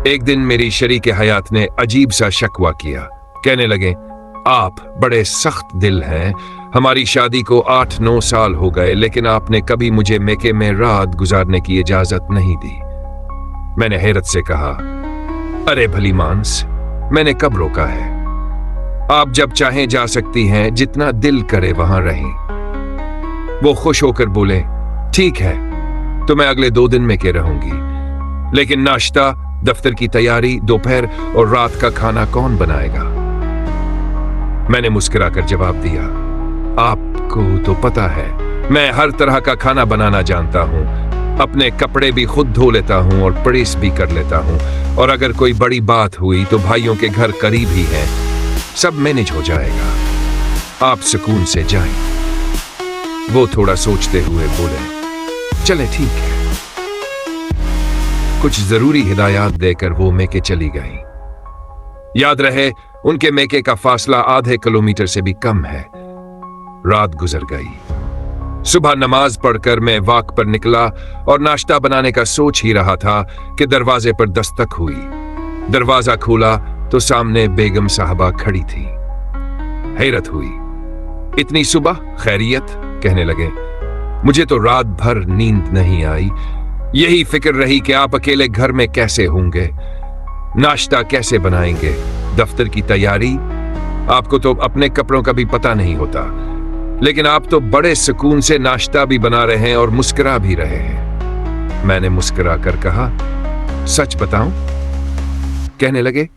एक दिन मेरी शरीक हयात ने अजीब सा शकवा किया। कहने लगे, आप बड़े सख्त दिल हैं। हमारी शादी को 8-9 साल हो गए, लेकिन आपने कभी मुझे मेके में रात गुजारने की इजाजत नहीं दी। मैंने हैरत से कहा, अरे भली मांस, मैंने कब रोका है? आप जब चाहें जा सकती हैं, जितना दिल करे वहां रहें। वो खुश होकर बोले, ठीक है, तो मैं अगले 2 दिन में के रहूंगी, लेकिन नाश्ता, दफ्तर की तैयारी, दोपहर और रात का खाना कौन बनाएगा? मैंने मुस्कुराकर जवाब दिया, आपको तो पता है मैं हर तरह का खाना बनाना जानता हूं। अपने कपड़े भी खुद धो लेता हूं और प्रेस भी कर लेता हूं, और अगर कोई बड़ी बात हुई तो भाइयों के घर करीब ही है, सब मैनेज हो जाएगा। आप सुकून से जाएं। वो थोड़ा सोचते हुए बोले, चले ठीक है। कुछ जरूरी हिदायत देकर वो मेके चली गई। याद रहे, उनके मेके का फासला आधे किलोमीटर से भी कम है। रात गुजर गई। सुबह नमाज पढ़कर मैं वॉक पर निकला और नाश्ता बनाने का सोच ही रहा था कि दरवाजे पर दस्तक हुई। दरवाजा खोला तो सामने बेगम साहबा खड़ी थी। हैरत हुई, इतनी सुबह खैरियत? कहने लगे, मुझे तो रात भर नींद नहीं आई। यही फिक्र रही कि आप अकेले घर में कैसे होंगे, नाश्ता कैसे बनाएंगे, दफ्तर की तैयारी। आपको तो अपने कपड़ों का भी पता नहीं होता, लेकिन आप तो बड़े सुकून से नाश्ता भी बना रहे हैं और मुस्कुरा भी रहे हैं। मैंने मुस्कुरा कर कहा, सच बताऊं? कहने लगे,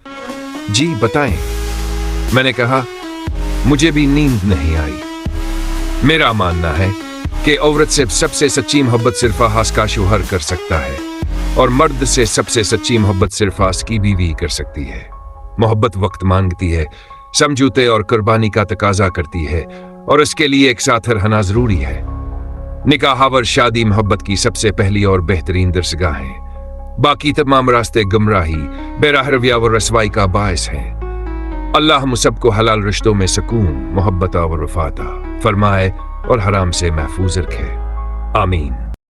जी बताएं। मैंने कहा, मुझे भी नींद नहीं आई। मेरा मानना है कि औरत से सबसे सच्ची मोहब्बत सिर्फ आस का शोहर कर सकता है, और मर्द से सबसे सच्ची मोहब्बत सिर्फ आस की बीवी कर सकती है। मोहब्बत वक्त मांगती है, समझौते और कुर्बानी का तकाजा करती है, और इसके लिए एक साथर रहना जरूरी है। निकाह और शादी मोहब्बत की सबसे पहली और बेहतरीन दरसगाह है। बाकी तमाम रास्ते गुमराही, बेराह रवैया और रसवाई का बायस हैं। अल्लाह हम सबको हलाल रिश्तों में सुकून, मोहब्बत और वफाता फरमाए और हराम से महफूज रखे। आमीन।